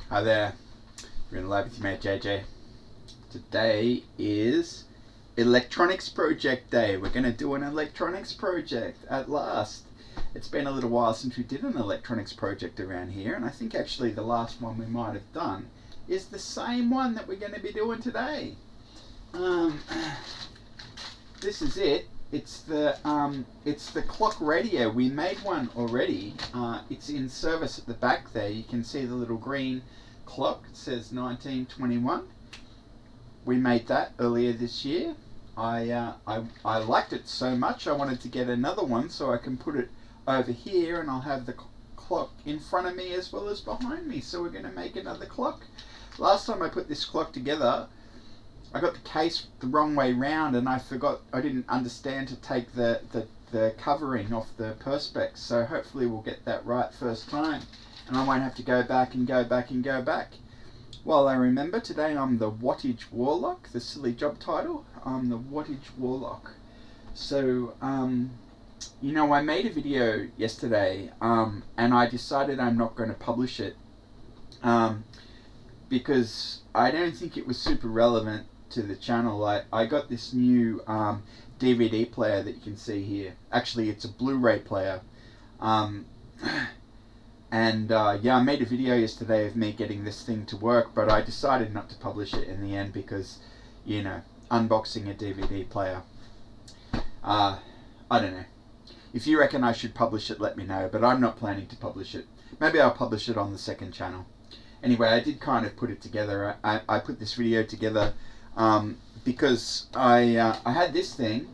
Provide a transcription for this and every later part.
Hi there, you're in the lab with your mate JJ. Today is Electronics Project Day. We're going to do an electronics project at last. It's been a little while since we did an electronics project around here, and I think actually the last one we might have done is the same one that we're going to be doing today. This is it. It's the clock radio. We made one already. It's in service at the back there. You can see the little green clock. It says 1921. We made that earlier this year. I liked it so much I wanted to get another one so I can put it over here, and I'll have the clock in front of me as well as behind me. So we're going to make another clock. Last time I put this clock together, I got the case the wrong way round, and I didn't understand to take the covering off the perspex. So hopefully we'll get that right first time, and I won't have to go back and go back and go back. Well, I remember today I'm the Wattage Warlock, the silly job title. I'm the Wattage Warlock. So, you know, I made a video yesterday, and I decided I'm not going to publish it, because I don't think it was super relevant to the channel. I got this new DVD player that you can see here. Actually, it's a Blu-ray player. Yeah, I made a video yesterday of me getting this thing to work, but I decided not to publish it in the end because, you know, unboxing a DVD player. I don't know. If you reckon I should publish it, let me know, but I'm not planning to publish it. Maybe I'll publish it on the second channel. Anyway, I did kind of put it together. I put this video together because I had this thing,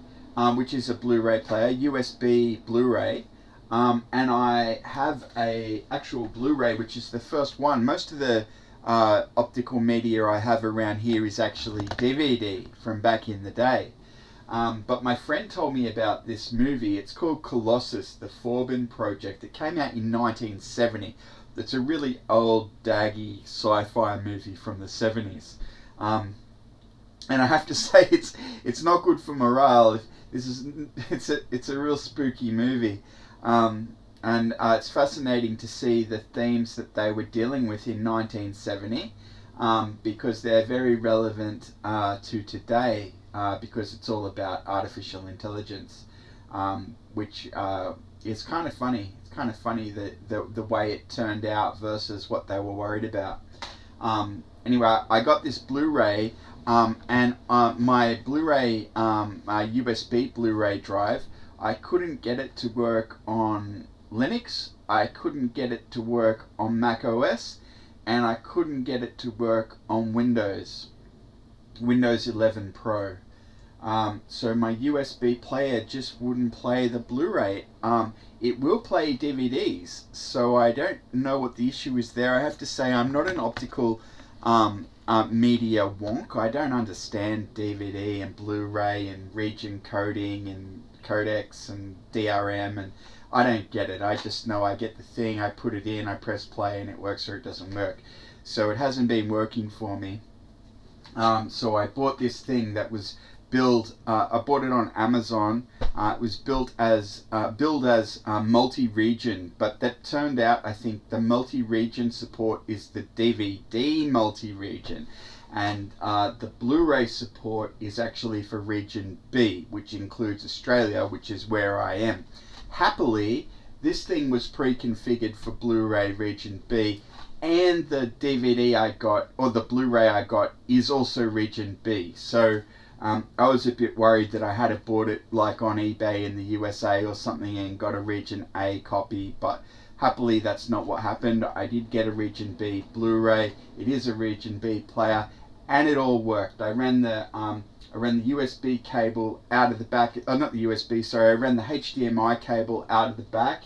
which is a Blu-ray player, USB Blu-ray, and I have a actual Blu-ray, which is the first one. Most of the optical media I have around here is actually DVD from back in the day. But my friend told me about this movie. It's called Colossus, the Forbin Project. It came out in 1970. It's a really old, daggy sci-fi movie from the 70s. And I have to say, it's not good for morale. It's a real spooky movie. It's fascinating to see the themes that they were dealing with in 1970, because they're very relevant to today, because it's all about artificial intelligence, which is kind of funny. It's kind of funny the way it turned out versus what they were worried about. Anyway, I got this Blu-ray, and my Blu-ray, my USB Blu-ray drive, I couldn't get it to work on Linux, I couldn't get it to work on Mac OS, and I couldn't get it to work on Windows 11 Pro. So my USB player just wouldn't play the Blu-ray. It will play DVDs, so I don't know what the issue is there. I have to say I'm not an optical media wonk. I don't understand DVD and Blu-ray and region coding and codecs and DRM, and I don't get it. I just know I get the thing, I put it in, I press play, and it works or it doesn't work. So it hasn't been working for me. So I bought this thing that was I bought it on Amazon. It was billed as multi-region, but that turned out, I think, the multi-region support is the DVD multi-region, and the Blu-ray support is actually for region B, which includes Australia, which is where I am. Happily, this thing was pre-configured for Blu-ray region B, and the DVD I got, or the Blu-ray I got, is also region B. So I was a bit worried that I had to bought it like on eBay in the USA or something and got a region A copy, but happily that's not what happened. I did get a region B Blu-ray. It is a region B player, and it all worked. I ran the USB cable out of the back, not the USB, sorry, I ran the HDMI cable out of the back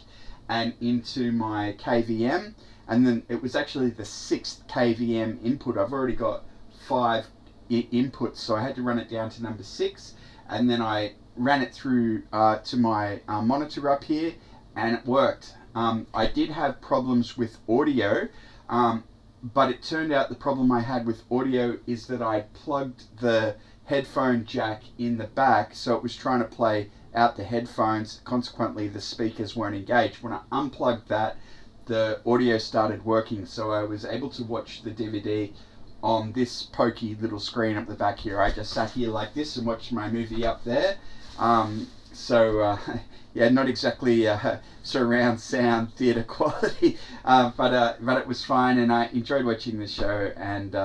and into my KVM, and then it was actually the 6th KVM input. I've already got 5 inputs, so I had to run it down to number 6, and then I ran it through to my monitor up here, and it worked. I did have problems with audio, but it turned out the problem I had with audio is that I plugged the headphone jack in the back, so it was trying to play out the headphones. Consequently, the speakers weren't engaged. When I unplugged that, the audio started working, so I was able to watch the DVD on this pokey little screen up the back here. I just sat here like this and watched my movie up there. Yeah, not exactly surround sound theatre quality, but it was fine, and I enjoyed watching the show, and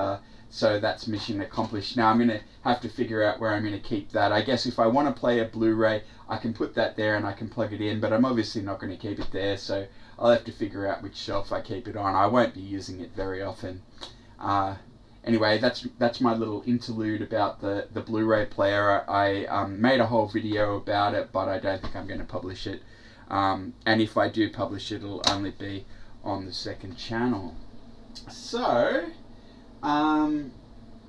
so that's mission accomplished. Now I'm going to have to figure out where I'm going to keep that. I guess if I want to play a Blu-ray, I can put that there and I can plug it in, but I'm obviously not going to keep it there, so I'll have to figure out which shelf I keep it on. I won't be using it very often. Anyway, that's my little interlude about the Blu-ray player. I made a whole video about it, but I don't think I'm going to publish it. And if I do publish it, it'll only be on the second channel. So,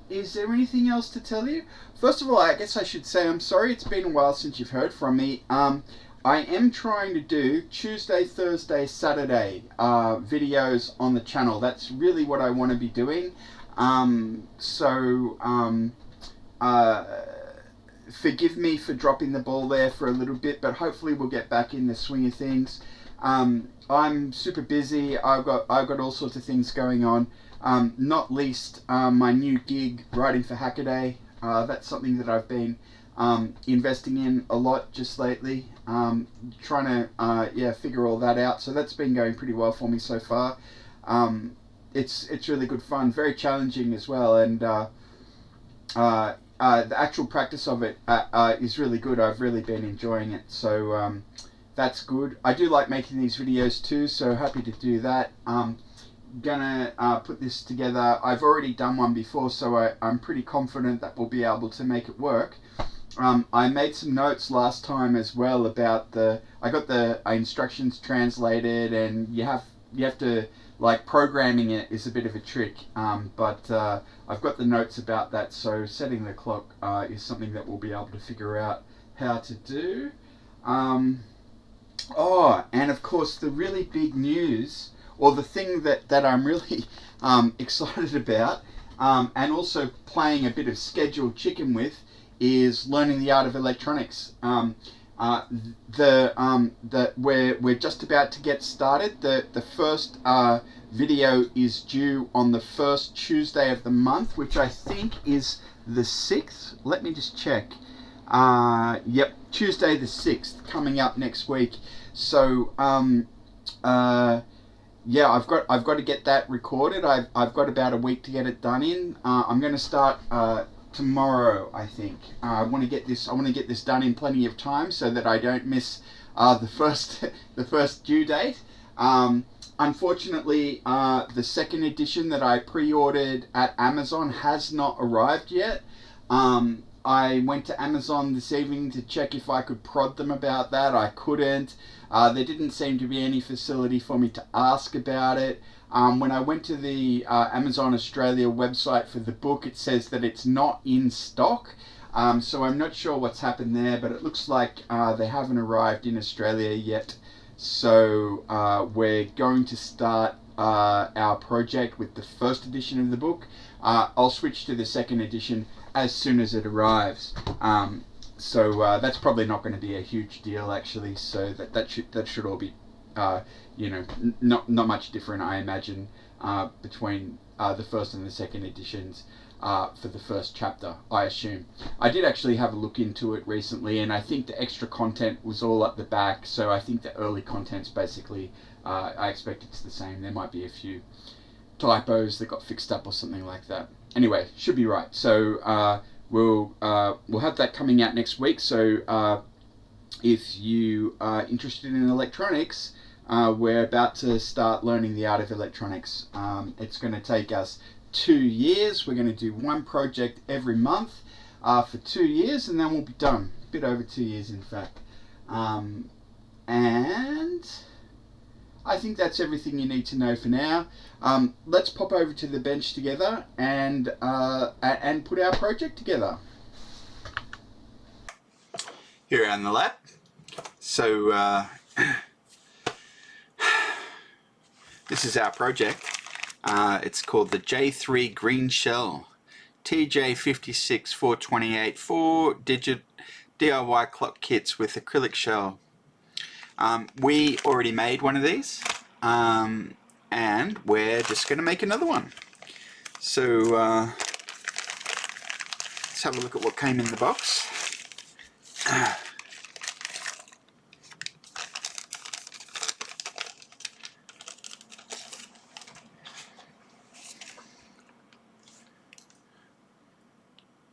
is there anything else to tell you? First of all, I guess I should say I'm sorry it's been a while since you've heard from me. I am trying to do Tuesday, Thursday, Saturday videos on the channel. That's really what I want to be doing. Forgive me for dropping the ball there for a little bit, but hopefully we'll get back in the swing of things. I'm super busy. I've got all sorts of things going on. Not least my new gig writing for Hackaday. That's something that I've been investing in a lot just lately. Trying to figure all that out. So that's been going pretty well for me so far. It's really good fun, very challenging as well, and the actual practice of it is really good. I've really been enjoying it, so that's good. I do like making these videos too, so happy to do that. Gonna put this together. I've already done one before, so I'm pretty confident that we'll be able to make it work. I made some notes last time as well about I got the instructions translated, and you have to, like, programming it is a bit of a trick, but I've got the notes about that, so setting the clock is something that we'll be able to figure out how to do. And of course the really big news, or the thing that I'm really excited about, and also playing a bit of scheduled chicken with, is learning the art of electronics. We're just about to get started. The first video is due on the first Tuesday of the month, which I think is the 6th. Let me just check. Yep, Tuesday the 6th, coming up next week. So yeah, I've got to get that recorded. I've got about a week to get it done in. I'm going to start tomorrow, I think. I want to get this done in plenty of time so that I don't miss the first due date. Unfortunately, the second edition that I pre-ordered at Amazon has not arrived yet. I went to Amazon this evening to check if I could prod them about that. I couldn't. There didn't seem to be any facility for me to ask about it. When I went to the Amazon Australia website for the book, it says that it's not in stock. So I'm not sure what's happened there, but it looks like they haven't arrived in Australia yet. So we're going to start our project with the first edition of the book. I'll switch to the second edition as soon as it arrives. So that's probably not going to be a huge deal, actually. So that should all be not much different, I imagine, between the first and the second editions for the first chapter, I assume. I did actually have a look into it recently, and I think the extra content was all at the back, so I think the early content's basically, I expect it's the same. There might be a few typos that got fixed up or something like that. Anyway, should be right. So we'll have that coming out next week, so if you are interested in electronics, we're about to start learning the art of electronics. It's going to take us 2 years. We're going to do one project every month for 2 years, and then we'll be done. A bit over 2 years, in fact. And I think that's everything you need to know for now. Let's pop over to the bench together and put our project together. Here on the lab. So this is our project. It's called the J3 Green Shell TJ-56-428 4-digit DIY clock kits with acrylic shell. We already made one of these. And we're just going to make another one. So let's have a look at what came in the box.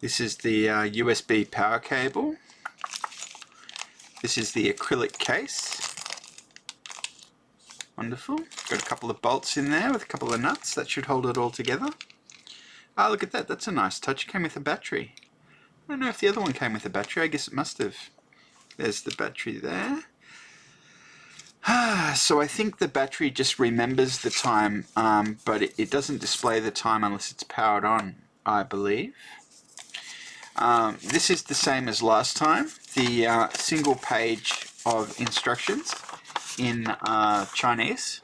This is the USB power cable. This is the acrylic case. Wonderful. Got a couple of bolts in there with a couple of nuts. That should hold it all together. Ah, look at that. That's a nice touch. It came with a battery. I don't know if the other one came with a battery. I guess it must have. There's the battery there. So I think the battery just remembers the time, but it doesn't display the time unless it's powered on, I believe. This is the same as last time. The single page of instructions in Chinese.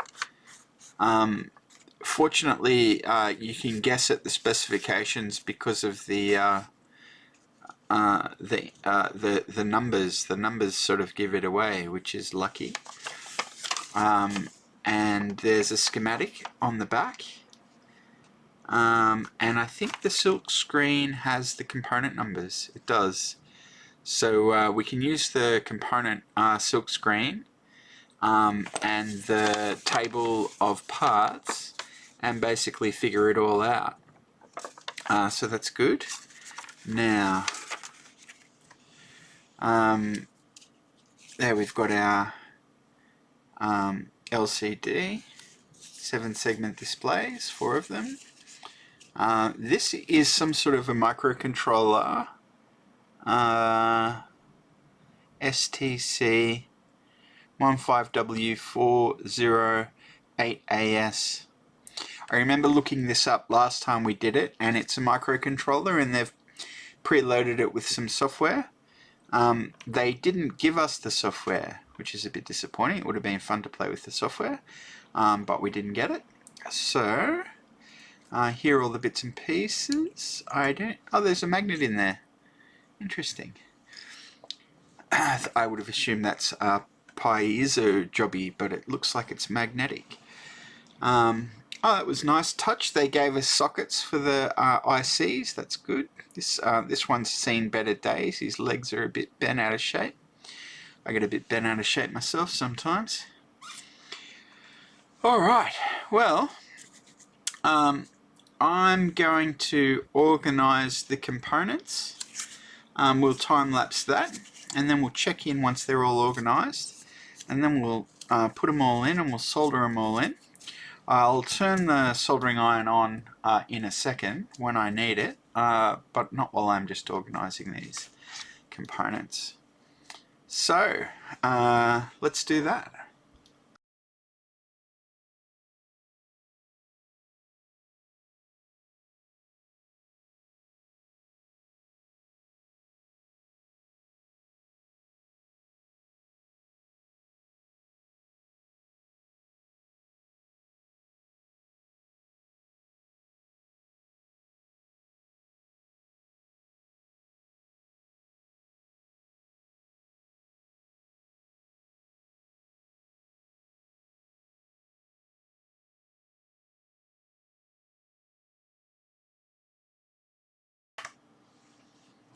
Fortunately, you can guess at the specifications because of the numbers. The numbers sort of give it away, which is lucky. And there's a schematic on the back. And I think the silk screen has the component numbers. It does. So we can use the component silk screen and the table of parts and basically figure it all out. So that's good. Now, there we've got our LCD, 7-segment displays, 4 of them. This is some sort of a microcontroller, STC 15W408AS. I remember looking this up last time we did it, and it's a microcontroller, and they've preloaded it with some software. They didn't give us the software, which is a bit disappointing. It would have been fun to play with the software, but we didn't get it. So here are all the bits and pieces. Oh, there's a magnet in there. Interesting. I would have assumed that's piezo jobby, but it looks like it's magnetic. Oh, that was nice touch. They gave us sockets for the ICs. That's good. This one's seen better days. His legs are a bit bent out of shape. I get a bit bent out of shape myself sometimes. Alright, well, I'm going to organize the components. We'll time-lapse that, and then we'll check in once they're all organized, and then we'll put them all in and we'll solder them all in. I'll turn the soldering iron on in a second when I need it, but not while I'm just organizing these components. So, let's do that.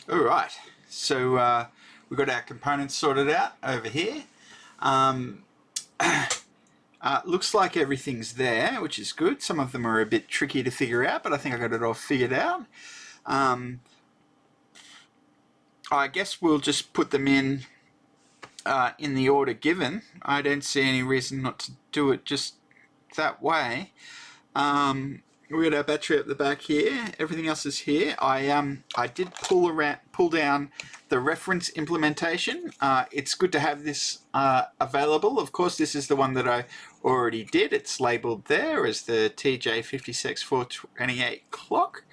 Alright, so we've got our components sorted out over here. Looks like everything's there, which is good. Some of them are a bit tricky to figure out, but I think I got it all figured out. I guess we'll just put them in the order given. I don't see any reason not to do it just that way. We got our battery at the back here. Everything else is here. I did pull down the reference implementation. It's good to have this available. Of course, this is the one that I already did. It's labeled there as the TJ-56-428 clock.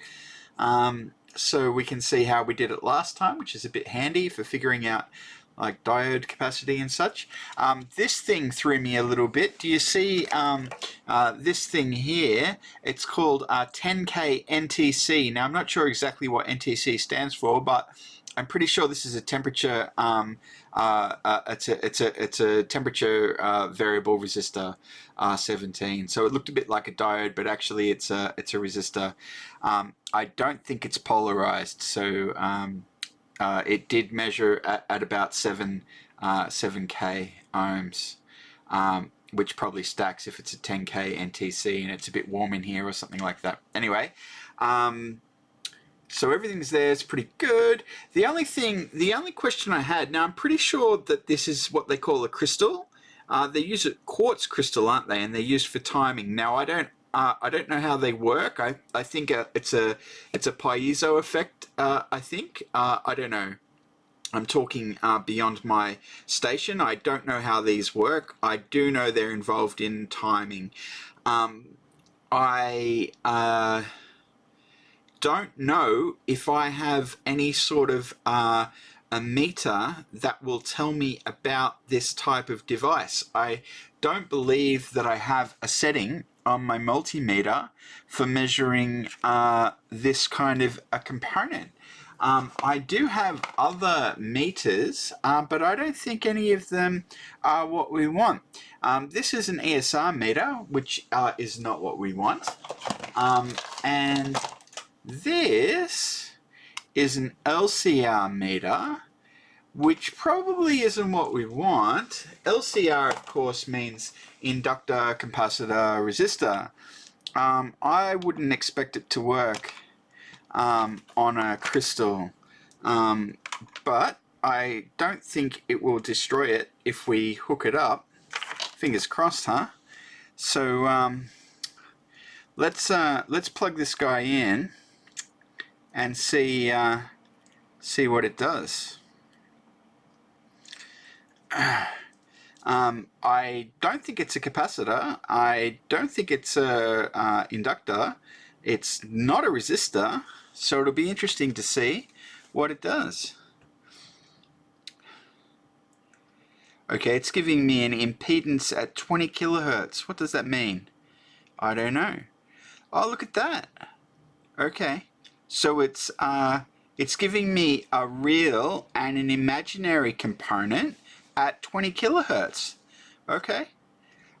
So we can see how we did it last time, which is a bit handy for figuring out like diode capacity and such. This thing threw me a little bit. Do you see this thing here? It's called 10K NTC. Now I'm not sure exactly what NTC stands for, but I'm pretty sure this is a temperature. It's a temperature variable resistor, 17. So it looked a bit like a diode, but actually it's a resistor. I don't think it's polarized. So it did measure at about 7K ohms, which probably stacks if it's a 10K NTC and it's a bit warm in here or something like that. Anyway. So everything's there, it's pretty good. The only question I had, now I'm pretty sure that this is what they call a crystal. They use a quartz crystal, aren't they? And they're used for timing. Now I don't know how they work. I think it's a piezo effect. I think I don't know. I'm talking beyond my station. I don't know how these work. I do know they're involved in timing. I don't know if I have any sort of a meter that will tell me about this type of device. I don't believe that I have a setting on my multimeter for measuring this kind of a component. I do have other meters, but I don't think any of them are what we want. This is an ESR meter, which is not what we want. And this is an LCR meter, which probably isn't what we want. LCR, of course, means inductor, capacitor, resistor. I wouldn't expect it to work on a crystal, but I don't think it will destroy it if we hook it up. Fingers crossed, huh? So let's plug this guy in and see what it does. I don't think it's a capacitor. I don't think it's a inductor. It's not a resistor, so it'll be interesting to see what it does. Okay, it's giving me an impedance at 20 kilohertz. What does that mean? I don't know. Oh, look at that. Okay. So it's giving me a real and an imaginary component at 20 kilohertz. Okay.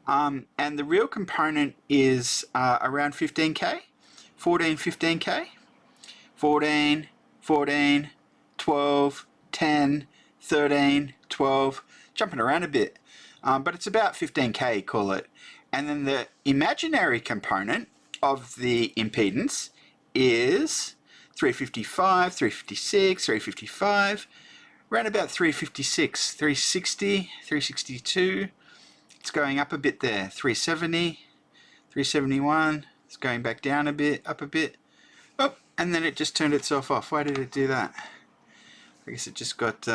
And the real component is around 15K, 15K, 14, 14, 12, 10, 13, 12, jumping around a bit. But it's about 15K, call it. And then the imaginary component of the impedance is 355, 356, 355, around about 356, 360, 362. It's going up a bit there. 370, 371. It's going back down a bit, up a bit. Oh, and then it just turned itself off. Why did it do that? I guess it just got...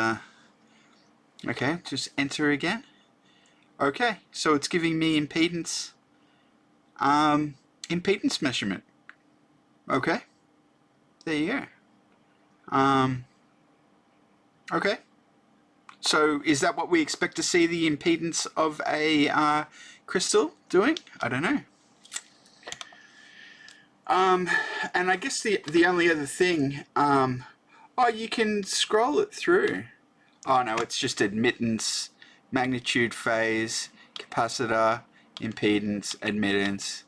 okay, just enter again. Okay, so it's giving me impedance. Impedance measurement. Okay. There you go. Okay. So is that what we expect to see the impedance of a crystal doing? I don't know. And I guess the only other thing, oh, you can scroll it through. Oh no, it's just admittance, magnitude, phase, capacitor, impedance, admittance.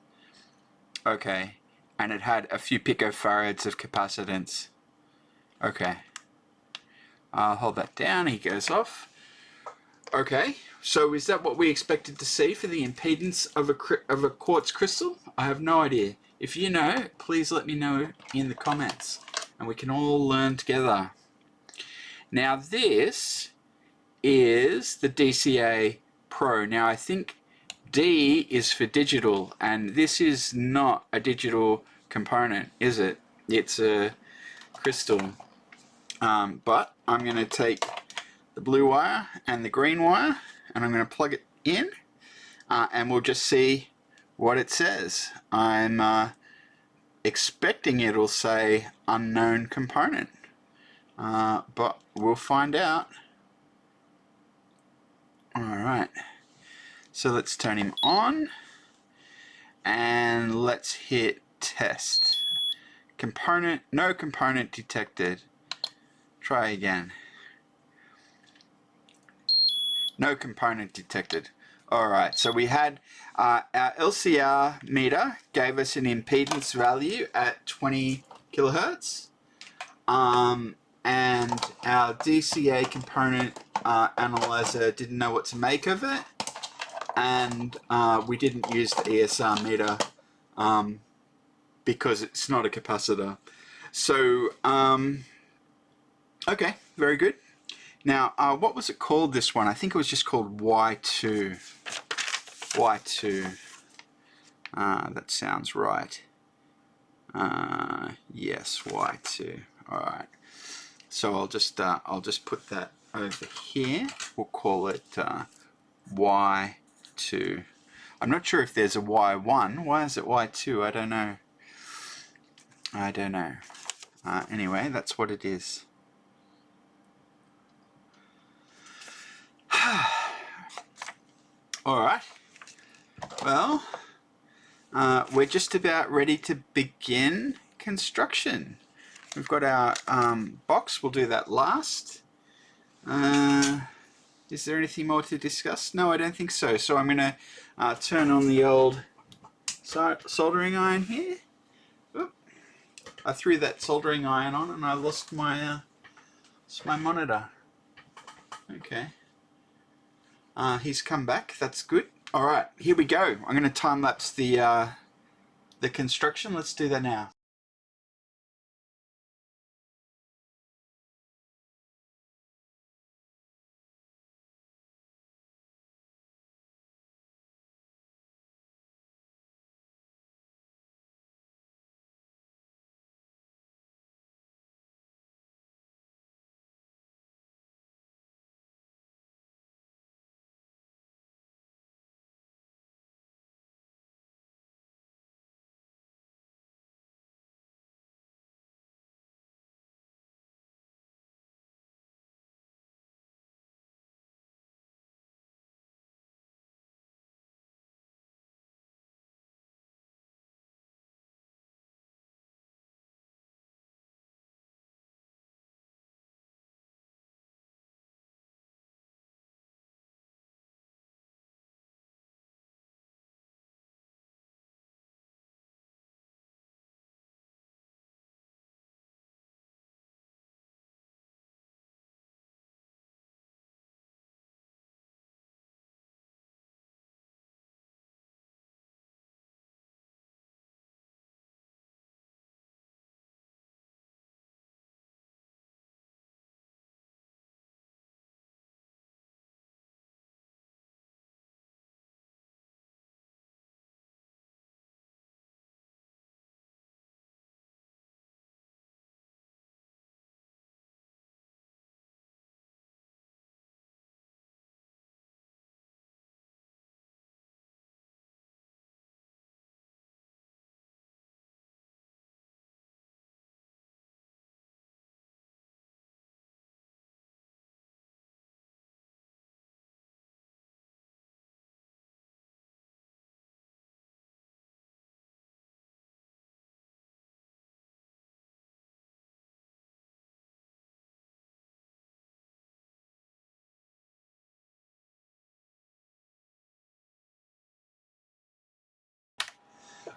Okay. And it had a few picofarads of capacitance. Okay. I'll hold that down. He goes off. Okay. So is that what we expected to see for the impedance of a quartz crystal? I have no idea. If you know, please let me know in the comments, and we can all learn together. Now this is the DCA Pro. Now I think D is for digital, and this is not a digital component, is it? It's a crystal. But I'm going to take the blue wire and the green wire, and I'm going to plug it in, and we'll just see what it says. I'm expecting it'll say unknown component, but we'll find out. Alright, so let's turn him on, and let's hit test. Component, no component detected. try again. No component detected. Alright, so we had our LCR meter gave us an impedance value at 20 kilohertz. And our DCA component analyzer didn't know what to make of it. And we didn't use the ESR meter because it's not a capacitor. So, okay, very good. Now, what was it called, this one? I think it was just called Y2. Y2. That sounds right. Yes, Y2. Alright. So I'll just put that over here. We'll call it Y2. I'm not sure if there's a Y1. Why is it Y2? I don't know. I don't know. Anyway, that's what it is. Alright. Well, we're just about ready to begin construction. We've got our box. We'll do that last. Is there anything more to discuss? No, I don't think so. So I'm going to turn on the old soldering iron here. Oop. I threw that soldering iron on and I lost my monitor. Okay. He's come back. That's good. All right, here we go. I'm going to time lapse the construction. Let's do that now.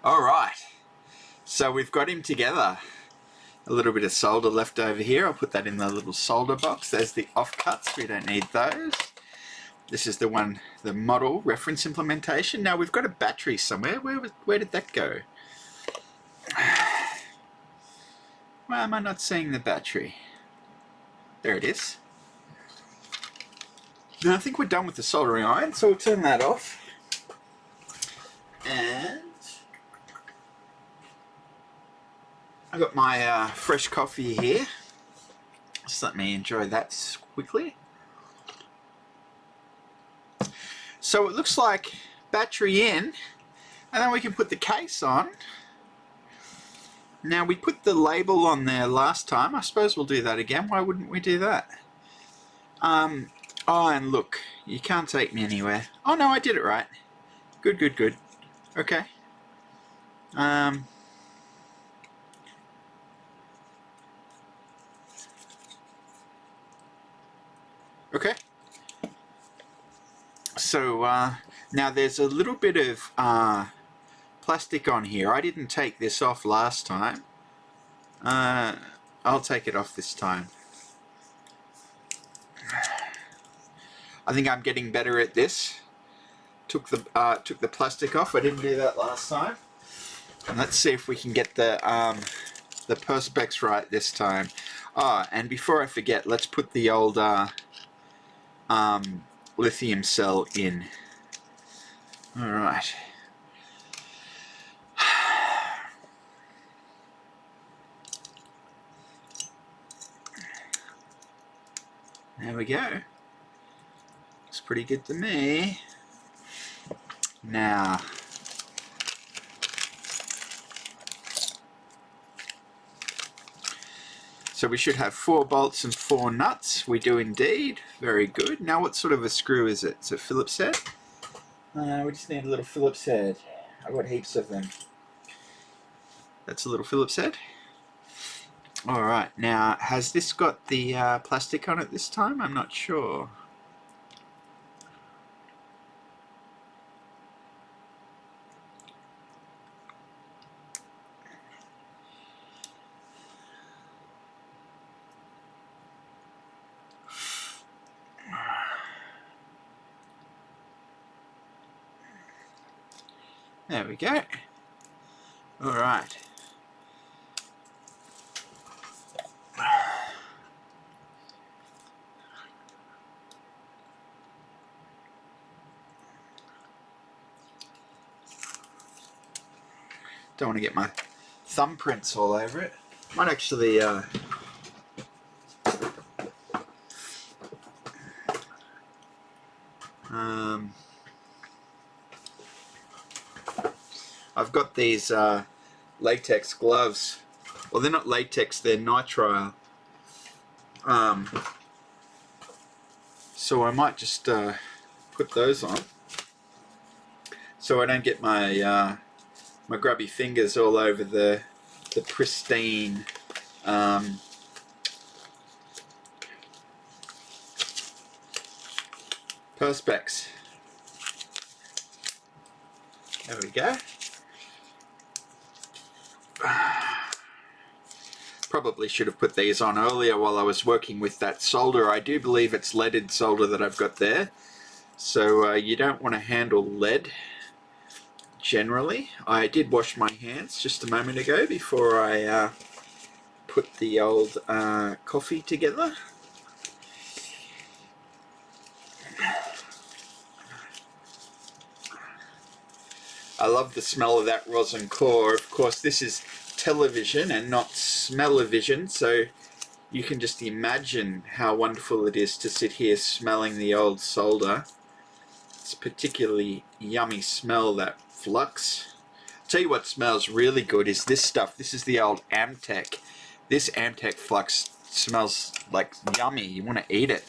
All right, so we've got him together. A little bit of solder left over here. I'll put that in the little solder box. There's the offcuts. We don't need those. This is the one, the model reference implementation. Now we've got a battery somewhere. Where did that go? Why am I not seeing the battery? There it is. Now I think we're done with the soldering iron, so we'll turn that off. And I've got my fresh coffee here. Just let me enjoy that quickly. So it looks like battery in, and then we can put the case on. Now we put the label on there last time. I suppose we'll do that again. Why wouldn't we do that? Oh, and look, you can't take me anywhere. Oh no, I did it right. Good, good, good. Okay. Okay. So now there's a little bit of plastic on here. I didn't take this off last time. I'll take it off this time. I think I'm getting better at this. Took the plastic off. I didn't do that last time. And let's see if we can get the perspex right this time. And before I forget, let's put the old lithium cell in. All right. There we go. Looks pretty good to me. Now, so we should have 4 bolts and 4 nuts. We do indeed. Very good. Now what sort of a screw is it? Is it Phillips head? We just need a little Phillips head. I've got heaps of them. That's a little Phillips head. Alright, now has this got the plastic on it this time? I'm not sure. There we go. Alright. Don't want to get my thumbprints all over it. Might actually I've got these latex gloves. Well, they're not latex, they're nitrile. So I might just put those on so I don't get my my grubby fingers all over the pristine perspex. There we go. Probably should have put these on earlier while I was working with that solder. I do believe it's leaded solder that I've got there. So you don't want to handle lead generally. I did wash my hands just a moment ago before I put the old coffee together. I love the smell of that rosin core. Of course, this is television and not smell-o-vision, so you can just imagine how wonderful it is to sit here smelling the old solder. It's a particularly yummy smell, that flux. I'll tell you what smells really good is this stuff. This is the old Amtech. This Amtech flux smells like yummy. You want to eat it.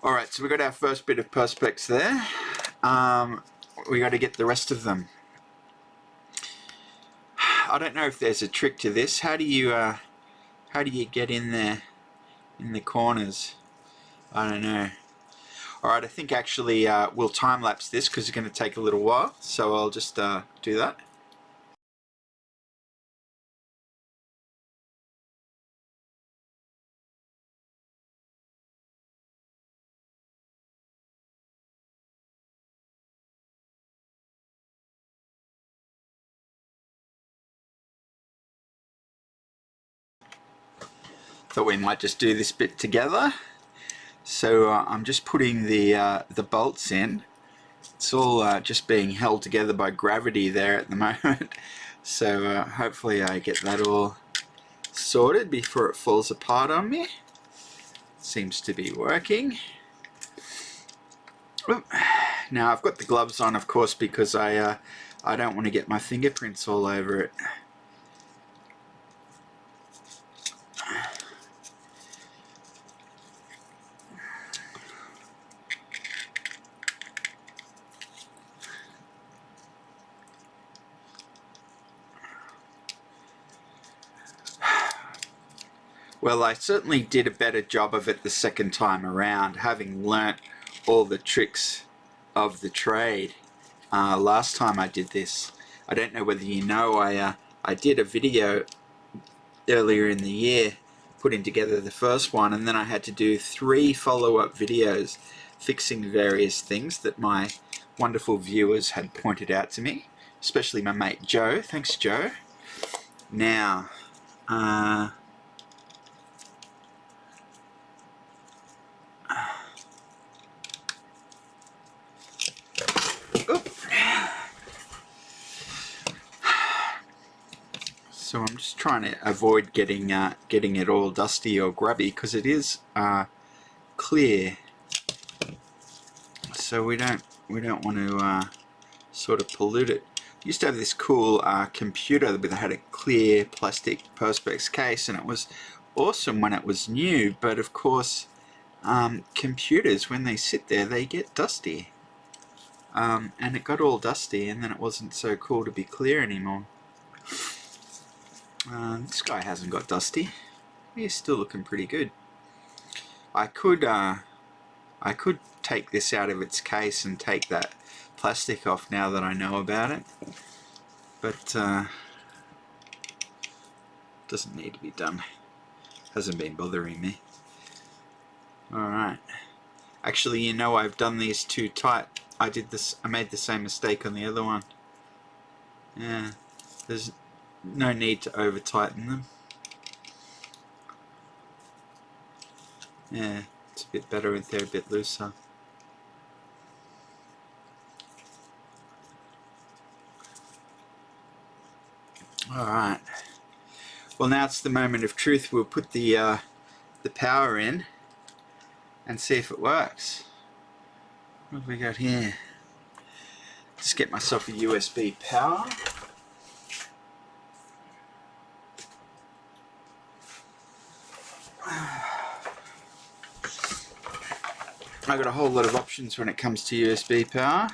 Alright, so we got our first bit of perspex there. We got to get the rest of them. I don't know if there's a trick to this. How do you get in there in the corners? I don't know. Alright, I think actually we'll time lapse this because it's going to take a little while, so I'll just do that. Thought we might just do this bit together. So I'm just putting the bolts in. It's all just being held together by gravity there at the moment. So hopefully I get that all sorted before it falls apart on me. Seems to be working. Now I've got the gloves on, of course, because I don't want to get my fingerprints all over it. Well, I certainly did a better job of it the second time around, having learnt all the tricks of the trade. Last time I did this, I don't know whether you know, I did a video earlier in the year putting together the first one, and then I had to do 3 follow-up videos fixing various things that my wonderful viewers had pointed out to me, especially my mate Joe. Thanks, Joe. Now, so I'm just trying to avoid getting it all dusty or grubby, because it is clear, so we don't want to sort of pollute it. I used to have this cool computer that had a clear plastic perspex case, and it was awesome when it was new, but of course computers, when they sit there, they get dusty, and it got all dusty, and then it wasn't so cool to be clear anymore. This guy hasn't got dusty. He's still looking pretty good. I could take this out of its case and take that plastic off now that I know about it, but doesn't need to be done. Hasn't been bothering me. Alright. Actually, you know, I've done these too tight. I made the same mistake on the other one. Yeah, there's no need to over tighten them. Yeah, it's a bit better if they're a bit looser. Alright. Well, now it's the moment of truth. We'll put the power in and see if it works. What have we got here? Just get myself a USB power. I got a whole lot of options when it comes to USB power.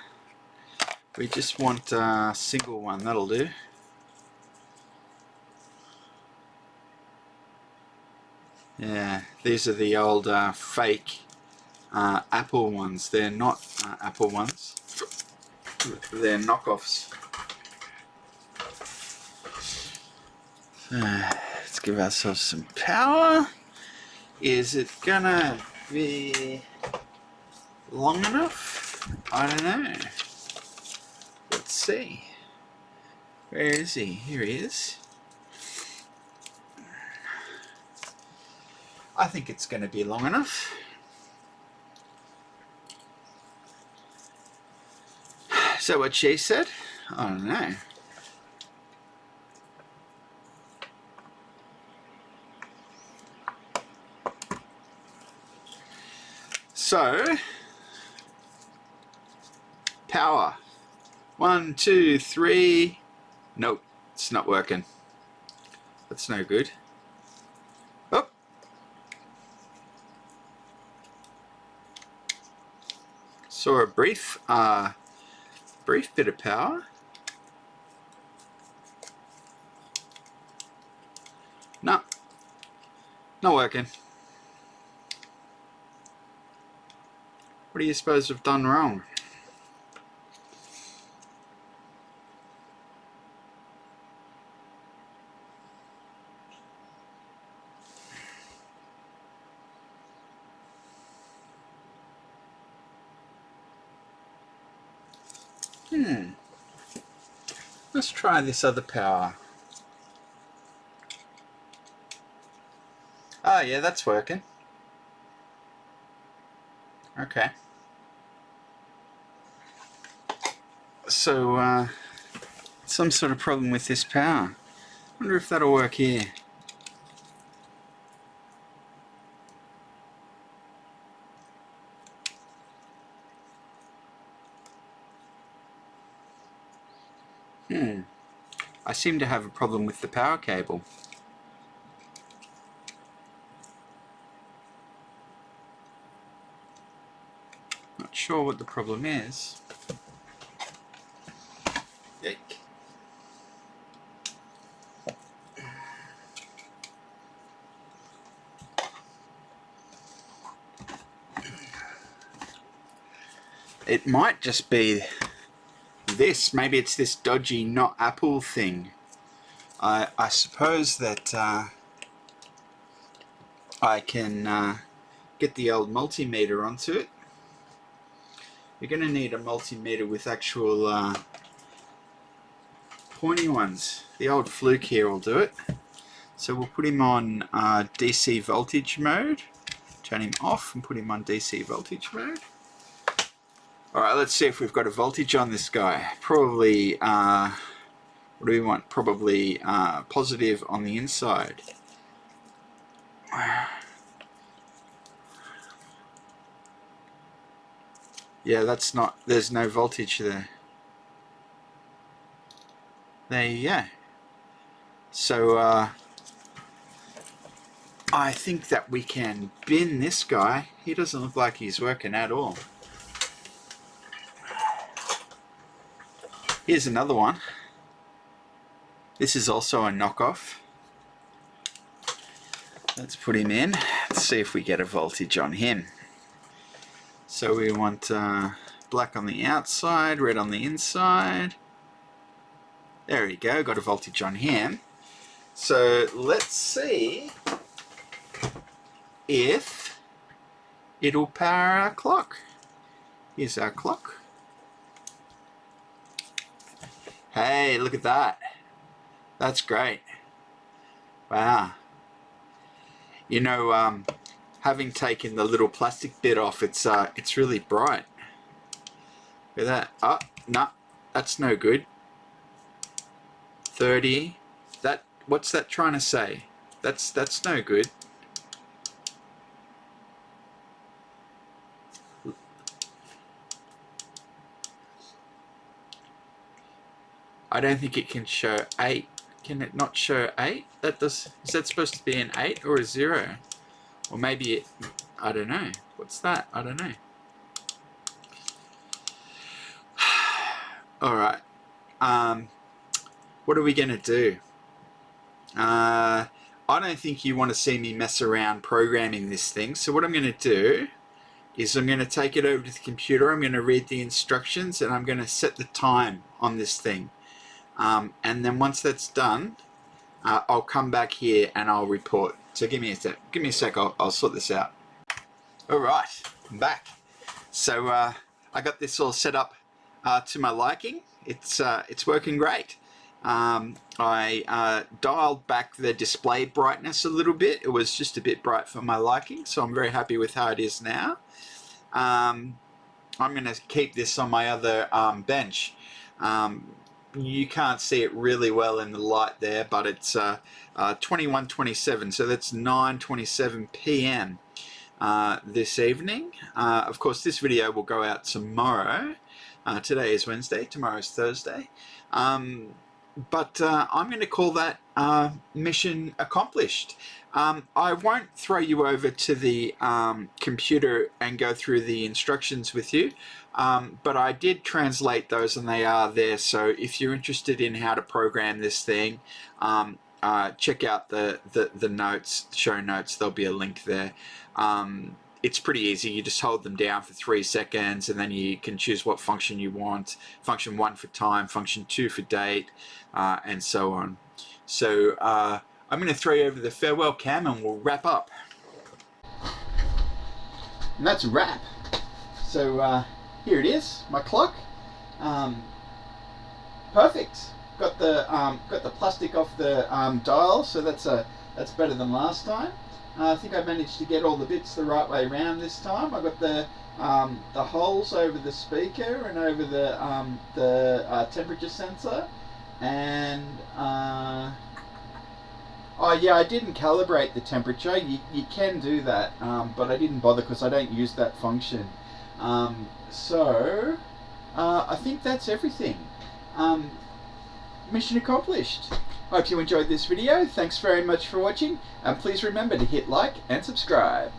We just want a single one, that'll do. Yeah, these are the old fake Apple ones. They're not Apple ones. They're knockoffs. Let's give ourselves some power. Is it gonna be long enough? I don't know. Let's see. Where is he? Here he is. I think it's going to be long enough. Is that what she said? I don't know. So, power. 1, 2, 3. Nope, it's not working. That's no good. Oh. Saw a brief bit of power. No, not working. What do you suppose I've done wrong? Let's try this other power. Oh yeah, that's working. Okay. So, some sort of problem with this power. Wonder if that'll work here. I seem to have a problem with the power cable. Not sure what the problem is. Yike. It might just be this. Maybe it's this dodgy not Apple thing. I suppose that I can get the old multimeter onto it. You're going to need a multimeter with actual pointy ones. The old Fluke here will do it. So we'll put him on DC voltage mode. Turn him off and put him on DC voltage mode. Alright, let's see if we've got a voltage on this guy. Probably, what do we want? Probably positive on the inside. Yeah, that's not, there's no voltage there. There you go. So, I think that we can bin this guy. He doesn't look like he's working at all. Here's another one. This is also a knockoff. Let's put him in. Let's see if we get a voltage on him. So we want black on the outside, red on the inside. There we go, got a voltage on him. So let's see if it'll power our clock. Here's our clock. Hey, look at that. That's great. Wow. You know, having taken the little plastic bit off, it's really bright. Look at that. Oh, no, that's no good. 30. What's that trying to say? That's no good. I don't think it can show 8. Can it not show 8? Is that supposed to be an 8 or a 0? Or maybe it, I don't know. What's that? I don't know. Alright. What are we going to do? I don't think you want to see me mess around programming this thing. So what I'm going to do is I'm going to take it over to the computer. I'm going to read the instructions and I'm going to set the time on this thing. And then once that's done, I'll come back here and I'll report. So give me a sec. Give me a sec. I'll sort this out. All right, I'm back. So I got this all set up to my liking. It's working great. I dialed back the display brightness a little bit. It was just a bit bright for my liking, so I'm very happy with how it is now. I'm going to keep this on my other bench. You can't see it really well in the light there, but it's 21:27, so that's 9:27 p.m. This evening. Of course, this video will go out tomorrow. Today is Wednesday, tomorrow is Thursday. But I'm going to call that mission accomplished. I won't throw you over to the computer and go through the instructions with you, but I did translate those and they are there. So if you're interested in how to program this thing, check out the notes, show notes. There'll be a link there. It's pretty easy. You just hold them down for 3 seconds and then you can choose what function you want. Function 1 for time, function 2 for date, and so on. So I'm going to throw you over the farewell cam and we'll wrap up. And that's a wrap. So here it is, my clock. Perfect. Got the plastic off the dial, so that's better than last time. I think I managed to get all the bits the right way around this time. I got the holes over the speaker and over the temperature sensor, and oh yeah, I didn't calibrate the temperature. You can do that, but I didn't bother because I don't use that function. So I think that's everything. Mission accomplished. Hope you enjoyed this video. Thanks very much for watching, and please remember to hit like and subscribe.